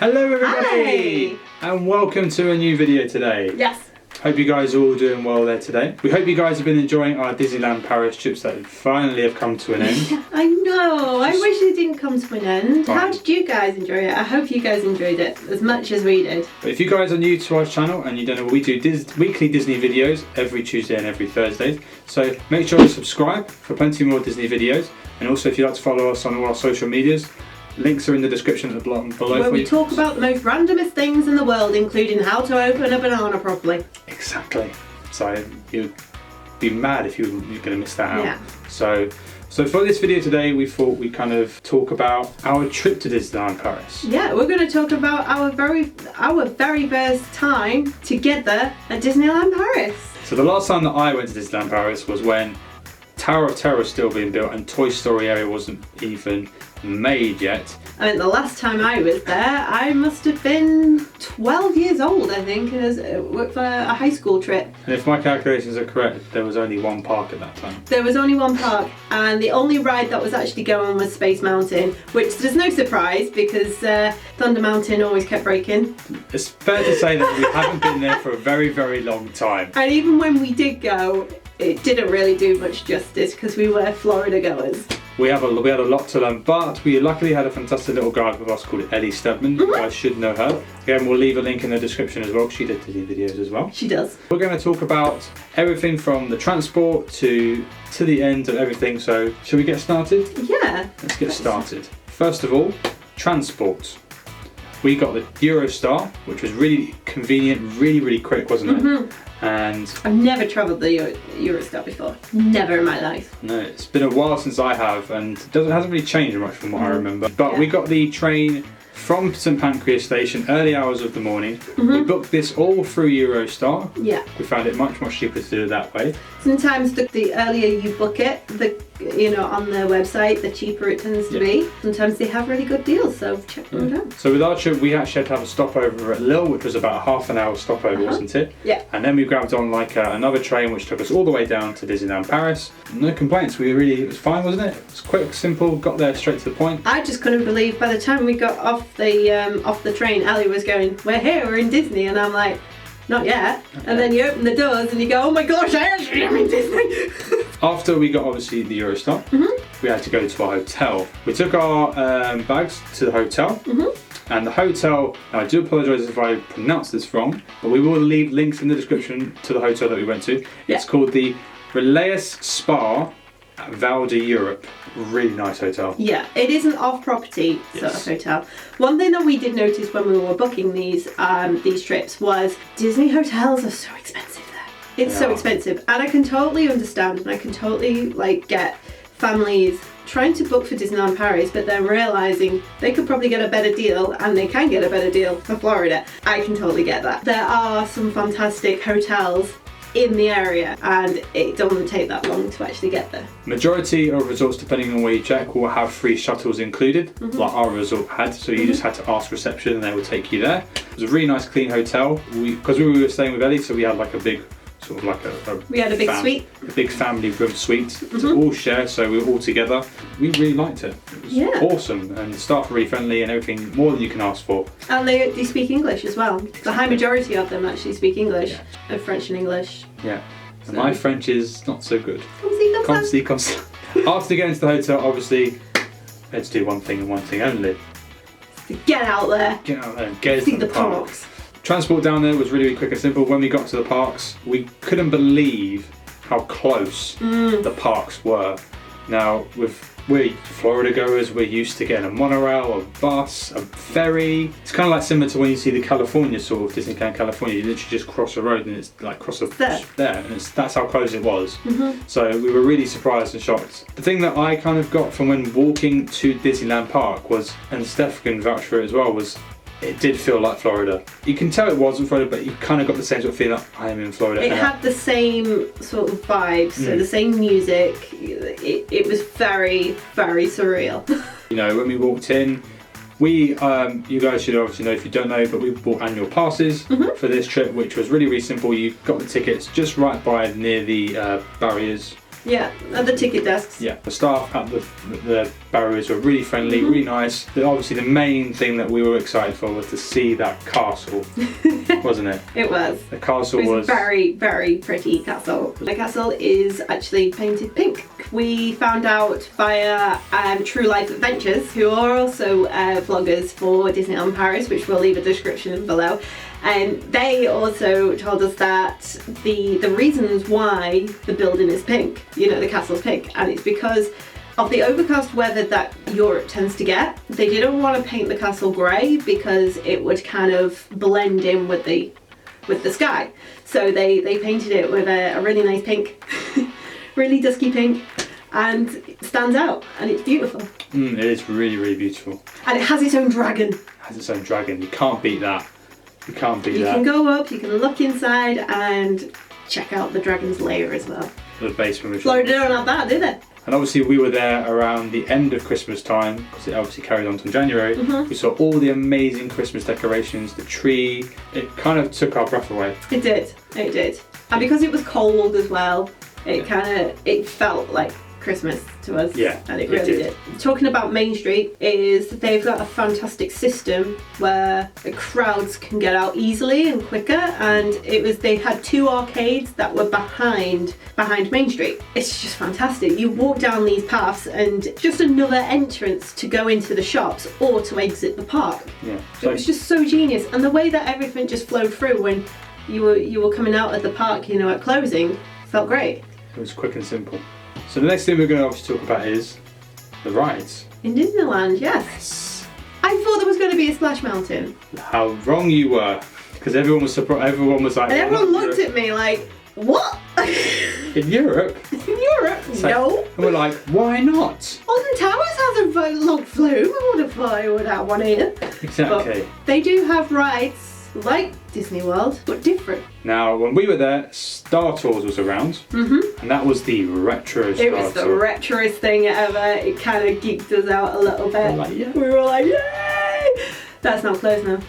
Hello everybody! Hi. And welcome to a new video today. Yes. Hope you guys are all doing well there today. We hope you guys have been enjoying our Disneyland Paris trips that finally have come to an end. I know, I wish it didn't come to an end. Fine. How did you guys enjoy it? I hope you guys enjoyed it as much as we did. But if you guys are new to our channel and you don't know, we do weekly Disney videos every Tuesday and every Thursday. So make sure to subscribe for plenty more Disney videos. And also if you'd like to follow us on all our social medias, links are in the description at the bottom below. Where we talk about the most randomest things in the world, including how to open a banana properly. Exactly. So you'd be mad if you're going to miss that out. Yeah. So for this video today, we thought we'd kind of talk about our trip to Disneyland Paris. Yeah, we're going to talk about our very first time together at Disneyland Paris. So the last time that I went to Disneyland Paris was when Tower of Terror was still being built and Toy Story area wasn't even made yet. I mean, the last time I was there, I must have been 12 years old, I think, for a high school trip. And if my calculations are correct, there was only one park at that time. There was only one park, and the only ride that was actually going was Space Mountain, which there's no surprise because Thunder Mountain always kept breaking. It's fair to say that we haven't been there for a very, very long time. And even when we did go, it didn't really do much justice because we were Florida goers. We had a lot to learn, but we luckily had a fantastic little guide with us called Ellie Steadman. You guys should know her. Again, we'll leave a link in the description as well. She did Disney videos as well. She does. We're going to talk about everything from the transport to the end of everything. So, shall we get started? Yeah. Let's get started. First of all, transport. We got the Eurostar, which was really convenient, really quick, wasn't it? And I've never travelled the Eurostar before. Never in my life. no, it's been a while since I have, and it hasn't really changed much from what I remember. But we got the train from St Pancras station early hours of the morning. We booked this all through Eurostar. Yeah. We found it much cheaper to do it that way. Sometimes the earlier you book it, on their website, the cheaper it tends to be. Sometimes they have really good deals, so check them out. So with our trip, we actually had to have a stopover at Lille, which was about a half an hour stopover, wasn't it? Yeah. And then we grabbed on another train, which took us all the way down to Disneyland Paris. No complaints. It was fine, wasn't it? It was quick, simple, got there straight to the point. I just couldn't believe by the time we got off the train, Ellie was going, "We're here, we're in Disney," and I'm like, "Not yet." And then you open the doors and you go, "Oh my gosh, I actually am in Disney." After we got obviously the Eurostar, we had to go to our hotel. We took our bags to the hotel, and the hotel, now I do apologise if I pronounce this wrong, but we will leave links in the description to the hotel that we went to. Yeah. It's called the Relais Spa at Val d'Europe. Really nice hotel. Yeah, it is an off-property sort of hotel. One thing that we did notice when we were booking these trips was Disney hotels are so expensive there. It's so expensive, and I can totally understand, and I can totally get families trying to book for Disneyland Paris, but then realising they could probably get a better deal, and they can get a better deal for Florida. I can totally get that. There are some fantastic hotels in the area, and it doesn't take that long to actually get there. Majority of resorts, depending on where you check, will have free shuttles included, like our resort had, so you just had to ask reception and they would take you there. It was a really nice clean hotel. Because we were staying with Ellie, so we had a big we had a big suite. A big family room suite to all share, so we were all together. We really liked it. It was awesome, and the staff were really friendly and everything, more than you can ask for. And they speak English as well. The high majority of them actually speak English, and French and English. Yeah, and my French is not so good. Comme si. After getting to the hotel, obviously, we had to do one thing and one thing only. Get out there. Get out there and get See to the parks. Transport down there was really quick and simple. When we got to the parks, we couldn't believe how close the parks were. Now, we're Florida goers, we're used to getting a monorail, a bus, a ferry. It's kind of like similar to when you see the California sort of Disneyland California. You literally just cross a road and it's like there, and that's how close it was. So we were really surprised and shocked. The thing that I kind of got from when walking to Disneyland Park was, and Steph can vouch for it as well, was it did feel like Florida. You can tell it wasn't Florida, but you kind of got the same sort of feeling like I am in Florida. It had the same sort of vibes, so the same music. It was very surreal. You know, when we walked in, you guys should obviously know if you don't know, but we bought annual passes for this trip, which was really simple. You got the tickets just right by near the barriers Yeah, at the ticket desks. Yeah, the staff at the barriers were really friendly, really nice. Obviously, the main thing that we were excited for was to see that castle, wasn't it? It was. The castle was very, very pretty castle. The castle is actually painted pink. We found out via True Life Adventures, who are also vloggers for Disneyland Paris, which we'll leave a description below. And they also told us that the reasons why the building is pink, you know, the castle's pink, and it's because of the overcast weather that Europe tends to get. They didn't want to paint the castle grey because it would kind of blend in with the sky. So they painted it with a really nice pink, really dusky pink, and it stands out, and it's beautiful. It is really, really beautiful. And it has its own dragon. It has its own dragon. You can't beat that. You can't beat that. You can go up, you can look inside and check out the dragon's lair as well. The basement. Florida don't have that, do they? And obviously we were there around the end of Christmas time, because it obviously carried on till January. We saw all the amazing Christmas decorations, the tree. It kind of took our breath away. It did, it did. And because it was cold as well, it felt like Christmas to us. Yeah, and it really did. Talking about Main Street, is they've got a fantastic system where the crowds can get out easily and quicker, and they had 2 arcades that were behind Main Street. It's just fantastic. You walk down these paths and just another entrance to go into the shops or to exit the park. Yeah. So it was just so genius, and the way that everything just flowed through when you were coming out of the park, you know, at closing, felt great. It was quick and simple. So the next thing we're going to obviously talk about is the rides. In Disneyland, yes. I thought there was going to be a Splash Mountain. How wrong you were, because everyone was surprised. Everyone was like, and everyone looked at me like, what? In Europe? In Europe? No. And we're like, why not? Alton Towers has a log flume. I would have thought I would have one here. Exactly. But they do have rides like Disney World, but different. Now, when we were there, Star Tours was around, and that was the retro Star It was the retroest thing ever. It kind of geeked us out a little bit. We were like, yay! That's not closed now.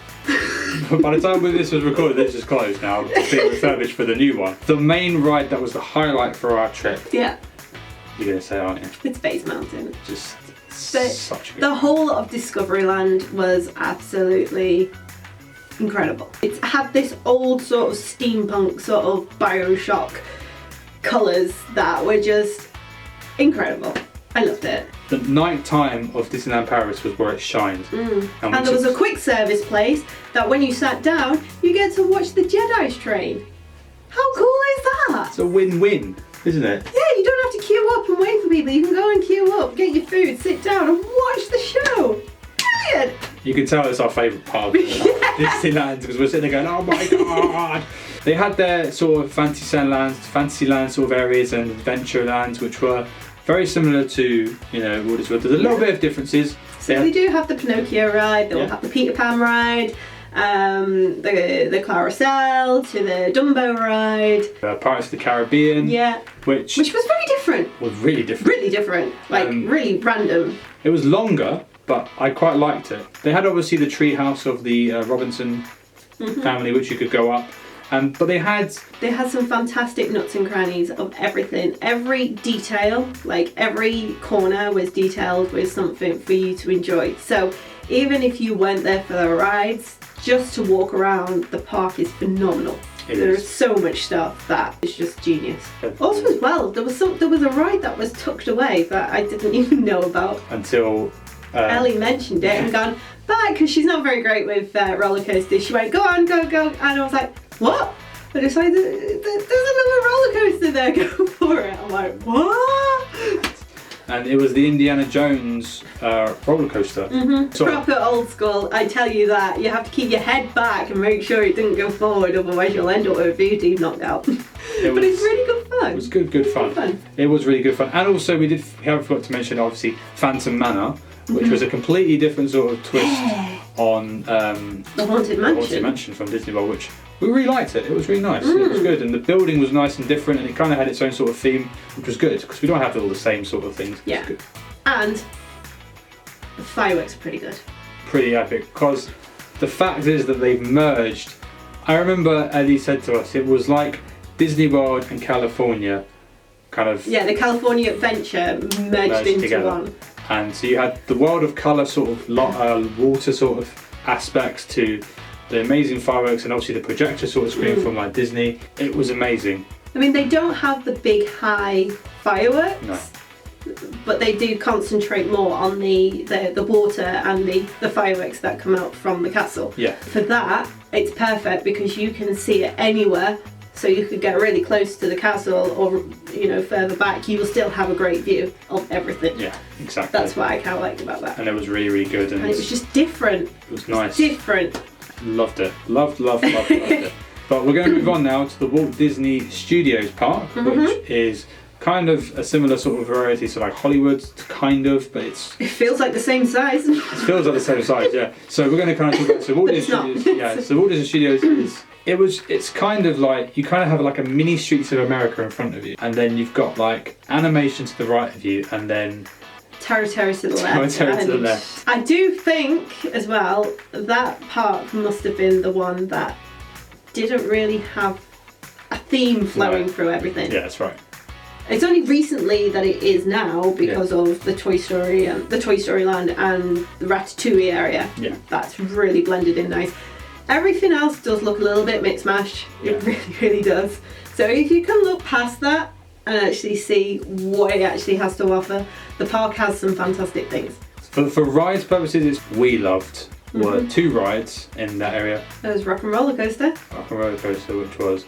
By the time this was recorded, this is closed now. It's being refurbished for the new one. The main ride that was the highlight for our trip. Yeah. You're going to say, aren't you? It's Space Mountain. Just such a good The whole of Discoveryland was absolutely incredible. It had this old sort of steampunk sort of Bioshock colours that were just incredible. I loved it. The night time of Disneyland Paris was where it shined. And there was a quick service place that when you sat down, you get to watch the Jedi's train. How cool is that? It's a win-win, isn't it? Yeah, you don't have to queue up and wait for people. You can go and queue up, get your food, sit down and watch the show. Brilliant! You can tell it's our favourite part of Disneyland, because we're sitting there going, oh my god! They had their sort of Fantasyland sort of areas and Adventureland, which were very similar to, you know, Walt Disney World. There's a little bit of differences. So they do have the Pinocchio ride, they'll have the Peter Pan ride, the Carousel, to the Dumbo ride. Pirates of the Caribbean. Yeah. Which was very different. Was really different. Really different. Like, really random. It was longer, but I quite liked it. They had obviously the tree house of the Robinson family, which you could go up. But they had some fantastic nooks and crannies of everything. Every detail, like every corner was detailed with something for you to enjoy. So even if you weren't there for the rides, just to walk around the park is phenomenal. There's so much stuff that is just genius. Also as well, there was a ride that was tucked away that I didn't even know about. Until Ellie mentioned it and gone, bye, because she's not very great with roller coasters. She went, go on, go, go. And I was like, what? I decided there's another roller coaster there, go for it. I'm like, what? And it was the Indiana Jones roller coaster. Proper old school, I tell you that. You have to keep your head back and make sure it doesn't go forward, otherwise you'll end up with a few teeth knocked out. But it's really good fun. It was good fun. It was really good fun. And also we haven't forgot to mention, obviously, Phantom Manor, which was a completely different sort of twist on the Haunted Mansion. Haunted Mansion from Disney World, which we really liked it. It was really nice. It was good, and the building was nice and different, and it kind of had its own sort of theme, which was good because we don't have all the same sort of things. Yeah. Good. And the fireworks are pretty good. Pretty epic, because the fact is that they've merged. I remember Ellie said to us it was like Disney World and California kind of the California Adventure merged into together. one. And so you had the World of Colour sort of water sort of aspects to the amazing fireworks, and obviously the projector sort of screen from like Disney. It was amazing. I mean, they don't have the big high fireworks. No. But they do concentrate more on the water and the fireworks that come out from the castle. Yeah. For that, it's perfect because you can see it anywhere. So you could get really close to the castle, or further back. You will still have a great view of everything. Yeah, exactly. That's what I kind of liked about that. And it was really, really good. And it was just different. It was nice. Different. Loved it. Loved it. But we're going to move on now to the Walt Disney Studios Park, which is kind of a similar sort of variety to like Hollywood, kind of, but it feels like the same size. It feels like the same size, yeah. So we're going to kind of talk about so Walt Disney Studios. Yeah, so Walt Disney Studios it's kind of like you kind of have like a mini Streets of America in front of you, and then you've got like animation to the right of you, and then Terra to the left. Terra to the left. I do think as well that park must have been the one that didn't really have a theme flowing through everything. Yeah, that's right. It's only recently that it is now because of the Toy Story and the Toy Story Land and the Ratatouille area. Yeah. That's really blended in nice. Everything else does look a little bit mixed mash. Yeah. It really, really does. So if you can look past that and actually see what it actually has to offer, the park has some fantastic things. For rides purposes, we loved were two rides in that area. There's Rock and Roller Coaster. Rock and Roller Coaster, which was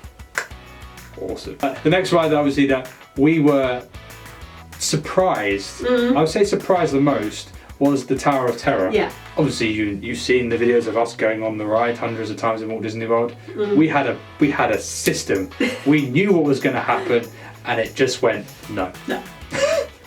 awesome. The next ride, obviously, that we were surprised, I would say surprised the most, was the Tower of Terror. Yeah. Obviously, you've seen the videos of us going on the ride hundreds of times in Walt Disney World. We had a system. We knew what was going to happen, and it just went no. No.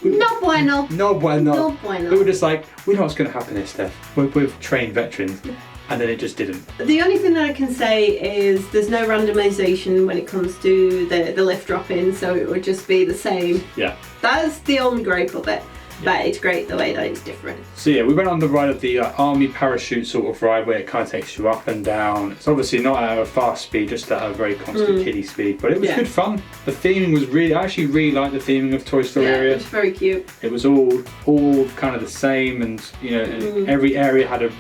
No bueno. No bueno. No bueno. We were just like, we know what's going to happen here, Steph. We're trained veterans. And then it just didn't. The only thing that I can say is there's no randomization when it comes to the lift drop-in, so it would just be the same. Yeah. That's the only gripe of it, but it's great the way that it's different. So yeah, we went on the ride of the army parachute sort of ride where it kind of takes you up and down. It's obviously not at a fast speed, just at a very constant kiddie speed, but it was good fun. The theming was I actually really liked the theming of Toy Story area. It was very cute. It was all kind of the same, and and every area had a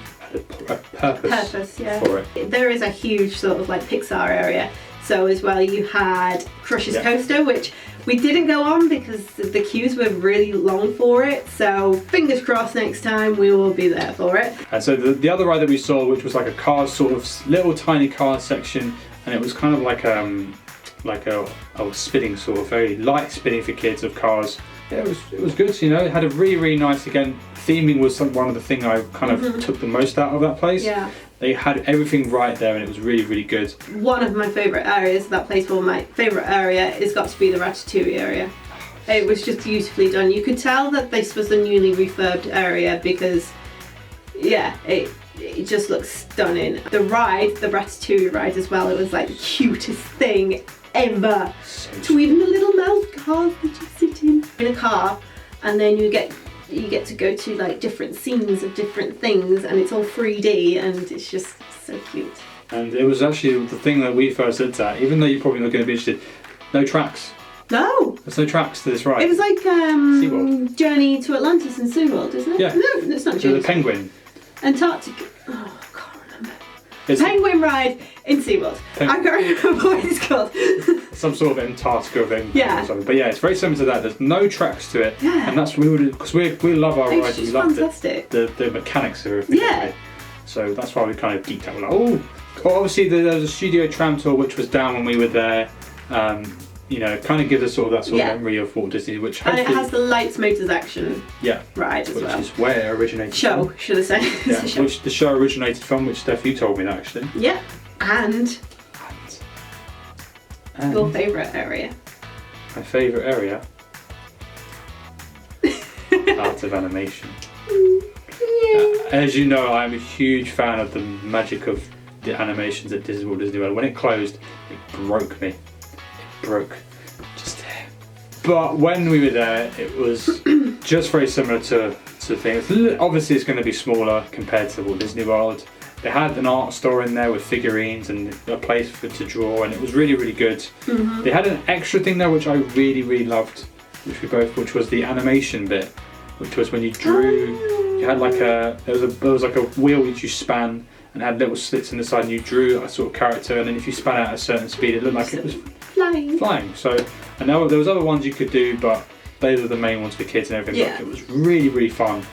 purpose for it. There is a huge sort of like Pixar area. So as well you had Crush's Coaster, which we didn't go on because the queues were really long for it. So fingers crossed next time we will be there for it. And so the other ride that we saw, which was like a cars sort of little tiny car section, and it was kind of like a spinning sort of very light spinning for kids of cars. Yeah, it was good. It had a really nice, again, theming was one of the things I kind of took the most out of that place. Yeah. They had everything right there, and it was really good. One of my favourite areas of that place, well, my favourite area has got to be the Ratatouille area. It was just beautifully done. You could tell that this was a newly refurbed area because, it just looks stunning. The ride, the Ratatouille ride as well, it was like the cutest thing ever. To even the little mouse cars that you sit in a car, and then you get to go to like different scenes of different things, and it's all 3D, and it's just so cute. And it was actually the thing that we first looked at, even though you're probably not going to be interested, no tracks. No! There's no tracks to this ride. It was like SeaWorld. Journey to Atlantis and SeaWorld, isn't it? Yeah. No, it's not Journey. The Penguin. Antarctica. Oh, I can't remember. It's Penguin ride in SeaWorld. I can't remember what it's called. Some sort of Antarctica event Yeah. or something. But yeah, it's very similar to that. There's no tracks to it. Yeah. And that's what we would, because we love our rides. It's We loved fantastic. the mechanics of everything. Yeah. So that's why we kind of geeked out. We're like, oh. Obviously there was a studio tram tour which was down when we were there. Kind of gives us sort of that sort of memory of Walt Disney, which And hopefully, it has the Lights Motors Action ride as which well. is where it originated Show, from. should I say. Yeah, It's a show. which the show originated from, which Steph, you told me that actually. Yeah. And And your favourite area. my favourite area, art of animation. As you know, I'm a huge fan of the magic of the animations at Walt Disney World. When it closed, it broke me. It broke. Just there. But when we were there, it was just very similar to things. Obviously, it's going to be smaller compared to Walt Disney World. They had an art store in there with figurines and a place to draw, and it was really, really good. They had an extra thing there which I really, really loved, which was the animation bit, which was when you drew. You had like there was like a wheel which you span and had little slits in the side, and you drew a sort of character, and then if you span out at a certain speed, it looked like it was flying. So, and there was other ones you could do, but those were the main ones for kids and everything. But it was really, really fun.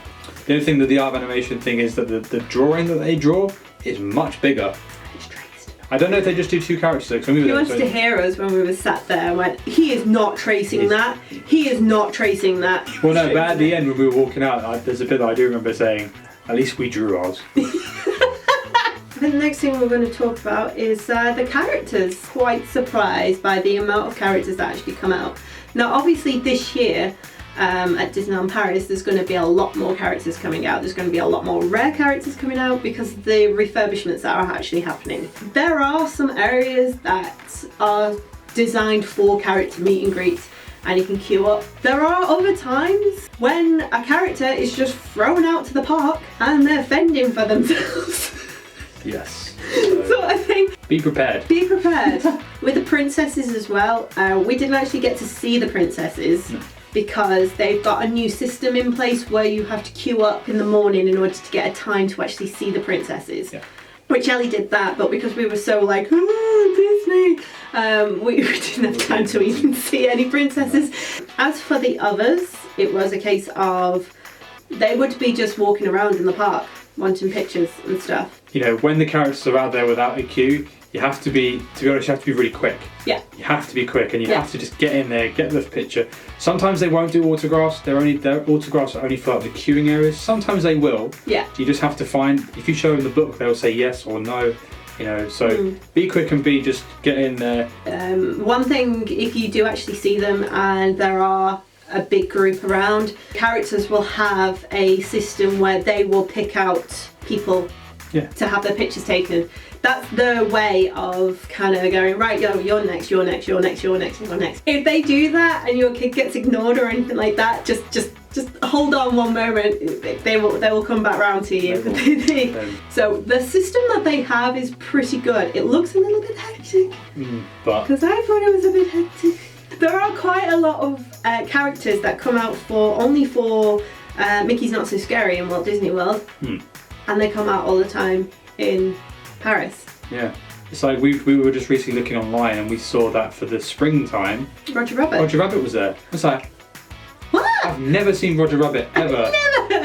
The only thing that the art of animation thing is that the drawing that they draw is much bigger. It's traced. I don't know if they just do 2 characters. He wanted to hear us when we were sat there and went, he is not tracing that. He is not tracing that. Well, no, but at the end when we were walking out, there's a bit that I do remember saying, at least we drew ours. The next thing we're going to talk about is the characters. Quite surprised by the amount of characters that actually come out. Now, obviously this year, at Disneyland Paris, there's going to be a lot more characters coming out. There's going to be a lot more rare characters coming out because of the refurbishments that are actually happening. There are some areas that are designed for character meet and greets, and you can queue up. There are other times when a character is just thrown out to the park and they're fending for themselves. Yes. So I think be prepared. Be prepared. With the princesses as well, we didn't actually get to see the princesses. No. Because they've got a new system in place where you have to queue up in the morning in order to get a time to actually see the princesses. Yeah. Which Ellie did that, but because we were so like, oh, Disney, we didn't have time to even see any princesses. As for the others, it was a case of they would be just walking around in the park wanting pictures and stuff. You know, when the characters are out there without a queue, you have to be, to be honest, you have to be really quick. Yeah. You have to be quick, and you have to just get in there, get the picture. Sometimes they won't do autographs. Their autographs are only for like the queuing areas. Sometimes they will. Yeah. You just have to find, if you show them the book, they'll say yes or no. You know, so be quick and just get in there. One thing, if you do actually see them and there are a big group around, characters will have a system where they will pick out people to have their pictures taken. That's the way of kind of going, right, you're next, you're next, you're next, you're next, you're next. If they do that and your kid gets ignored or anything like that, just hold on one moment. They will come back round to you. So the system that they have is pretty good. It looks a little bit hectic, because I thought it was a bit hectic. There are quite a lot of characters that come out only for Mickey's Not So Scary in Walt Disney World, and they come out all the time in Paris. Yeah, it's like we were just recently looking online and we saw that for the springtime, Roger Rabbit was there. It's like, what? I've never seen Roger Rabbit ever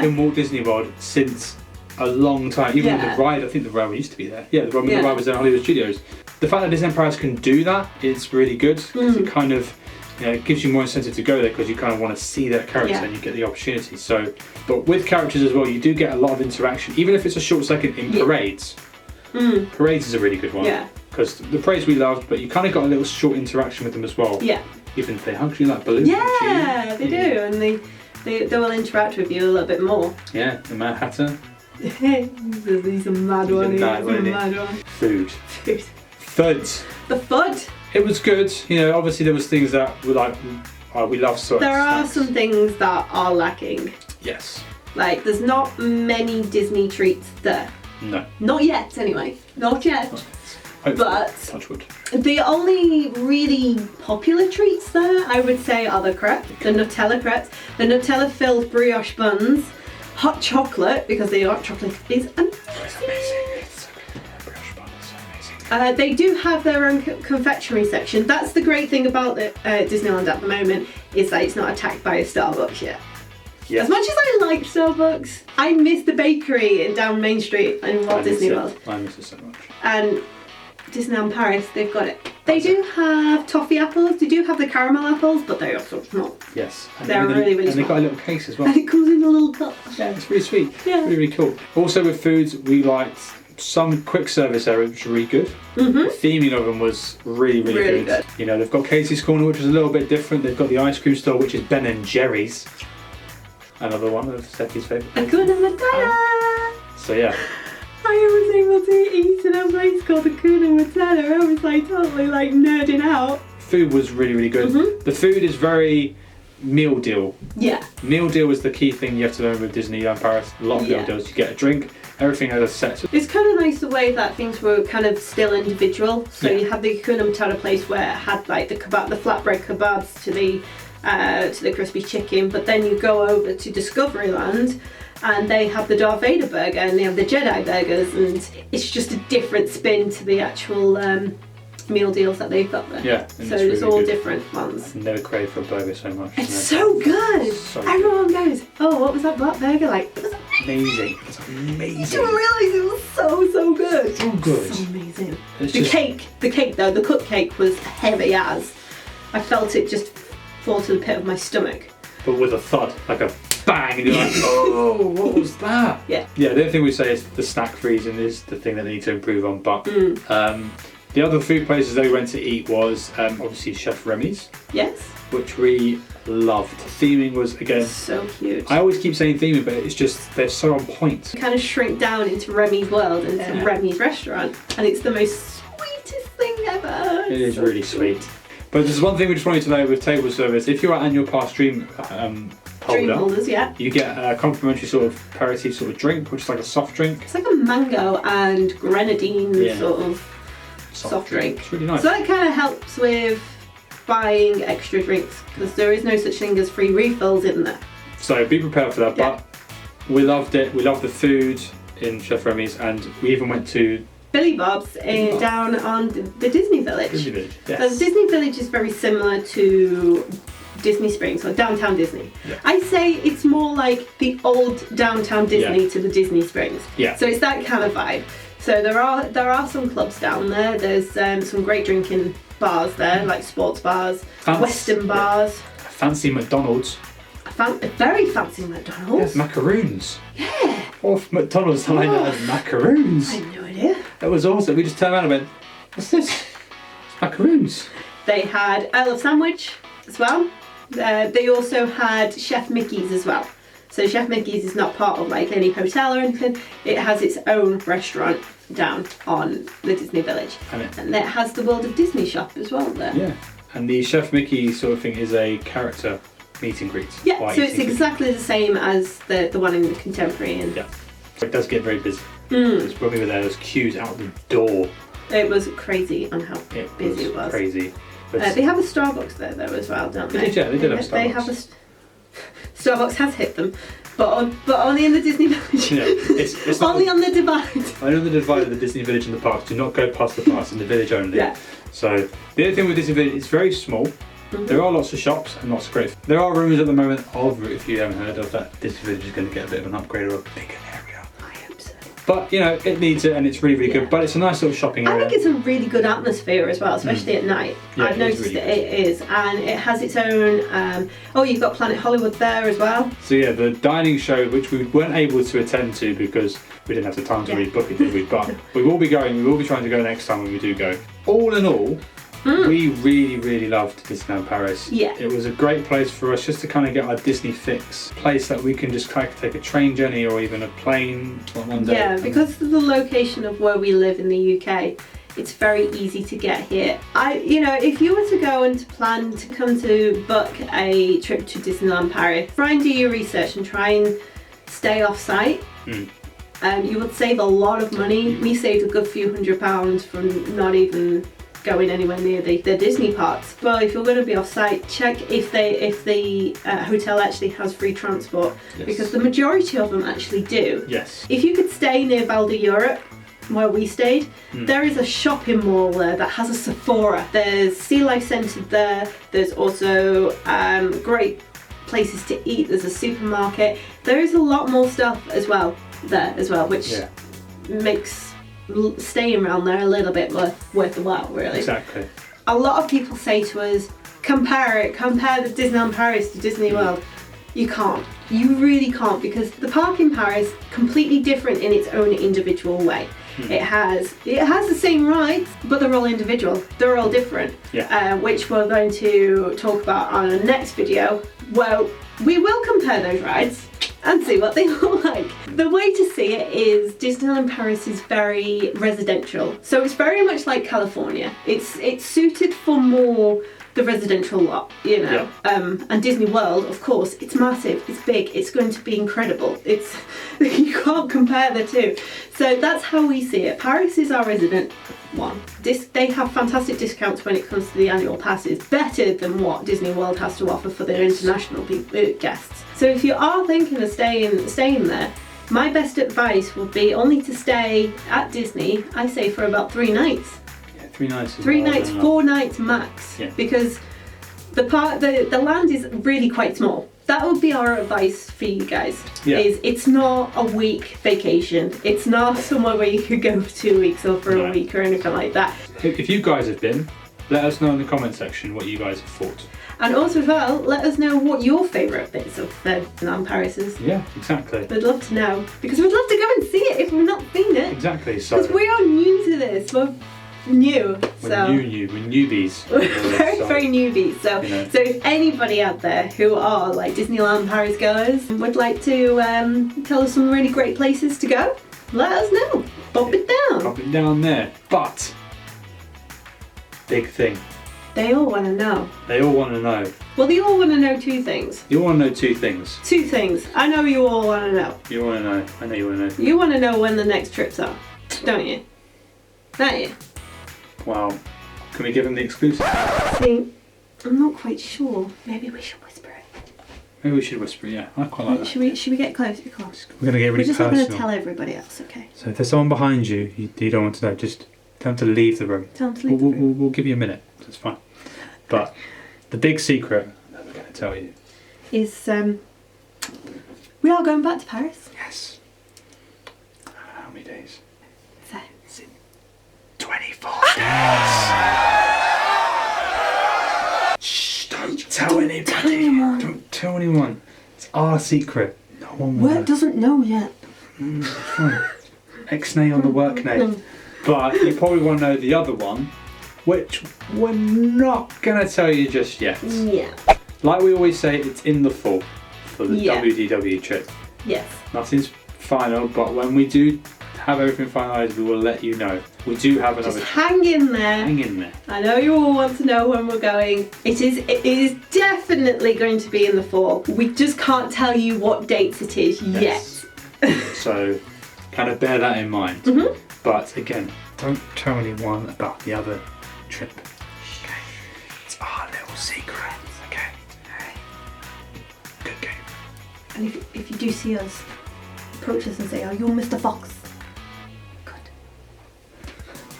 in Walt Disney World since a long time. Even with the ride, I think the ride used to be there. Yeah, the ride was there in Hollywood Studios. The fact that Disneyland Paris can do that is really good, because it kind of, you know, it gives you more incentive to go there because you kind of want to see that character and you get the opportunity. So, but with characters as well, you do get a lot of interaction, even if it's a short second in parades. Parades is a really good one. Yeah. Because the parades we loved, but you kind of got a little short interaction with them as well. Yeah. Even if they hug you like balloons. Yeah, they do, and they will interact with you a little bit more. Yeah, the Mad Hatter. He's a mad one. He's a mad one. Food. Fuds. The FUD. It was good. You know, obviously there was things that were like, we love so. There are some things that are lacking. Yes. Like, there's not many Disney treats there. No. Not yet, anyway. Not yet. But touch wood. The only really popular treats there, I would say, are the crepes, the Nutella crepes, the Nutella-filled brioche buns, hot chocolate, because the hot chocolate is amazing. It's amazing. It's so good. The brioche bun is so amazing. They do have their own confectionery section. That's the great thing about Disneyland at the moment, is that it's not attacked by a Starbucks yet. Yes. As much as I like Starbucks, I miss the bakery down Main Street in Walt Disney World. I miss it so much. And Disneyland Paris, they've got it. They do have toffee apples, they do have the caramel apples, but they are sort of small. Yes. And they're really, really small. And they've got a little case as well. And it comes in a little cup. Yeah, it's really sweet. Yeah. Really, really cool. Also with foods, we liked some quick service areas, which were really good. The theming of them was really, really good. You know, they've got Casey's Corner, which is a little bit different. They've got the ice cream store, which is Ben and Jerry's. Another one of Steffi's favourite. Hakuna Matata! So yeah. I was able to eat in a place called Hakuna Matata. I was like totally like nerding out. Food was really, really good. The food is very meal deal. Yeah. Meal deal was the key thing you have to learn with Disneyland Paris. A lot of meal deals. You get a drink, everything has a set. It's kind of nice the way that things were kind of still individual. So you had the Hakuna Matata place where it had like the flatbread kebabs to the crispy chicken, but then you go over to Discoveryland and they have the Darth Vader burger and they have the Jedi burgers, and it's just a different spin to the actual meal deals that they've got there. Yeah, so it's all different ones. I've never craved for a burger so much. It's so good. Everyone goes, oh, what was that black burger like? It was amazing. It's amazing. I didn't realise it was so good. So good. So amazing. The cake though, the cupcake was heavy as. I felt it just fall to the pit of my stomach. But with a thud, like a bang, and you're like, oh, what was that? Yeah. Yeah, the only thing we say is the snack freezing is the thing that they need to improve on, but the other food places they went to eat was obviously Chef Remy's. Yes. Which we loved. Theming was, again, so cute. I always keep saying theming, but it's just, they're so on point. You kind of shrink down into Remy's world, into Remy's restaurant, and it's the most sweetest thing ever. It is really sweet. But there's one thing we just wanted to know with table service. If you're an annual pass dream holders, yeah, you get a complimentary sort of aperitif sort of drink, which is like a soft drink. It's like a mango and grenadine sort of soft drink. It's really nice. So that kind of helps with buying extra drinks, because there is no such thing as free refills in there. So be prepared for that, but we loved it. We loved the food in Chef Remy's, and we even went to Billy Bob's down on the Disney Village. Disney Village, yes. So the Disney Village is very similar to Disney Springs, or downtown Disney. Yeah. I say it's more like the old downtown Disney to the Disney Springs. Yeah. So it's that kind of vibe. So there are some clubs down there. There's some great drinking bars there, like sports bars, Western bars. Fancy McDonald's. Very fancy McDonald's. Yes, macaroons. Yeah. Off McDonald's sign that has macaroons. I had no idea. That was awesome. We just turned around and went, what's this? It's macaroons. They had Earl of Sandwich as well. They also had Chef Mickey's as well. So Chef Mickey's is not part of like any hotel or anything. It has its own restaurant down on the Disney Village. And it has the World of Disney shop as well there. Yeah. And the Chef Mickey sort of thing is a character meet and greet. Yeah, so it's exactly the same as the one in the Contemporary. And yeah. It does get very busy. When we were there, there was queues out the door. It was crazy on how busy it was. Crazy. They have a Starbucks there though as well, don't they? They did have Starbucks. They have Starbucks has hit them, but only in the Disney Village. Yeah, it's not only on the divide. I know the divide of the Disney Village and the parks. Do not go past the parks in the village only. Yeah. So the other thing with Disney Village, it's very small. There are lots of shops and lots of great. There are rumours at the moment of, if you haven't heard of, that Disney Village is going to get a bit of an upgrade or a bigger area. I hope so. But you know, it needs it, and it's really good. But it's a nice little shopping area. I think it's a really good atmosphere as well, especially at night. Yeah, I've noticed really it is, and it has its own. You've got Planet Hollywood there as well. So yeah, the dining show, which we weren't able to attend to because we didn't have the time to rebook it, did we? But we will be going. We will be trying to go next time when we do go. All in all, we really loved Disneyland Paris. Yeah. It was a great place for us just to kind of get our Disney fix. Place that we can just kind of take a train journey or even a plane one day. Yeah, because of the location of where we live in the UK, it's very easy to get here. If you were to go and to plan to come to book a trip to Disneyland Paris, try and do your research and try and stay off site. You would save a lot of money. We saved a good few £100 from not even going anywhere near the Disney parks. But if you're going to be off site, check if the hotel actually has free transport, because the majority of them actually do. Yes. If you could stay near Val d'Europe, where we stayed, there is a shopping mall there that has a Sephora. There's Sea Life Centre there. There's also great places to eat. There's a supermarket. There is a lot more stuff as well there as well, which makes staying around there a little bit worth the while, really. Exactly. A lot of people say to us, compare the Disneyland Paris to Disney World. You can't. You really can't, because the park in Paris completely different in its own individual way. It has the same rides, but they're all individual. They're all different. Which we're going to talk about on our next video. Well, we will compare those rides and see what they look like. The way to see it is Disneyland Paris is very residential, so it's very much like California. It's suited for more the residential lot, you know. And Disney World, of course, it's massive, it's big, it's going to be incredible. It's you can't compare the two. So that's how we see it. Paris is our resident one. They have fantastic discounts when it comes to the annual passes, better than what Disney World has to offer for their international guests. So if you are thinking of staying there, my best advice would be only to stay at Disney, I say, for about 3 nights. 3 nights. 3 nights, 4 nights max. Yeah. Because the land is really quite small. That would be our advice for you guys. Yeah. Is it's not a week vacation. It's not somewhere where you could go for 2 weeks or for a week or anything like that. If you guys have been, let us know in the comment section what you guys have thought. And also as well, let us know what your favourite bits of Disneyland Paris is. Yeah, exactly. We'd love to know, because we'd love to go and see it if we've not seen it. Exactly. So because we are new to this. We're new. We're so. We're newbies. very newbies. So, you know. So if anybody out there who are like Disneyland Paris goers would like to tell us some really great places to go, let us know. Pop it down. Pop it down there. But big thing. They all want to know. They all want to know. Well, they all want to know 2 things. You want to know 2 things. 2 things. I know you all want to know. You want to know. I know you want to know. You want to know when the next trips are, don't you? Don't you? Wow. Can we give them the exclusive? See, I'm not quite sure. Maybe we should whisper it. Maybe we should whisper, yeah. I quite like that. Should we get close? We're going to get really just personal. not going to tell everybody else, okay? So if there's someone behind you, you don't want to know, just tell them to leave the room. Tell them to leave the room. We'll give you a minute. That's fine. But the big secret that we're going to tell you is we are going back to Paris. Yes. How many days? So. It's in 24 days. Shh, don't tell anybody. Don't tell anyone. It's our secret. No one will know. Work doesn't know yet. It's fine. X-nay on the work nay. But you probably want to know the other one, which we're not going to tell you just yet. Yeah. Like we always say, it's in the fall for the WDW trip. Yes. Nothing's final, but when we do have everything finalised, we will let you know. We do have another. Just hang in there. Hang in there. I know you all want to know when we're going. It is definitely going to be in the fall. We just can't tell you what dates it is yet. So, kind of bear that in mind. But again, don't tell anyone about the other trip. Okay? It's our little secret. Okay? Good game. And if you do see us, approach us and say, "Oh, you're Mr. Fox." Good.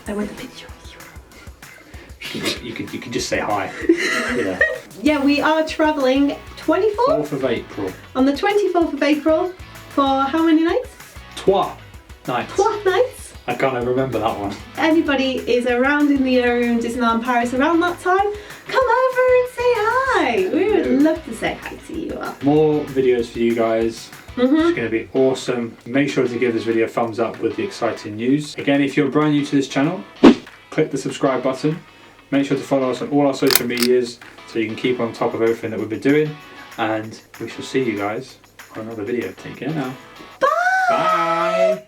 I want a picture with you. You can just say hi. Yeah. Yeah, we are travelling 24th? 4th of April. On the 24th of April for how many nights? 12 nights. 12 nights. I can't remember that one. Anybody is around in the area in Disneyland Paris around that time, come over and say hi. We would love to say hi to you all. More videos for you guys. It's going to be awesome. Make sure to give this video a thumbs up with the exciting news. Again, if you're brand new to this channel, click the subscribe button. Make sure to follow us on all our social medias so you can keep on top of everything that we've been doing. And we shall see you guys on another video. Take care now. Bye! Bye!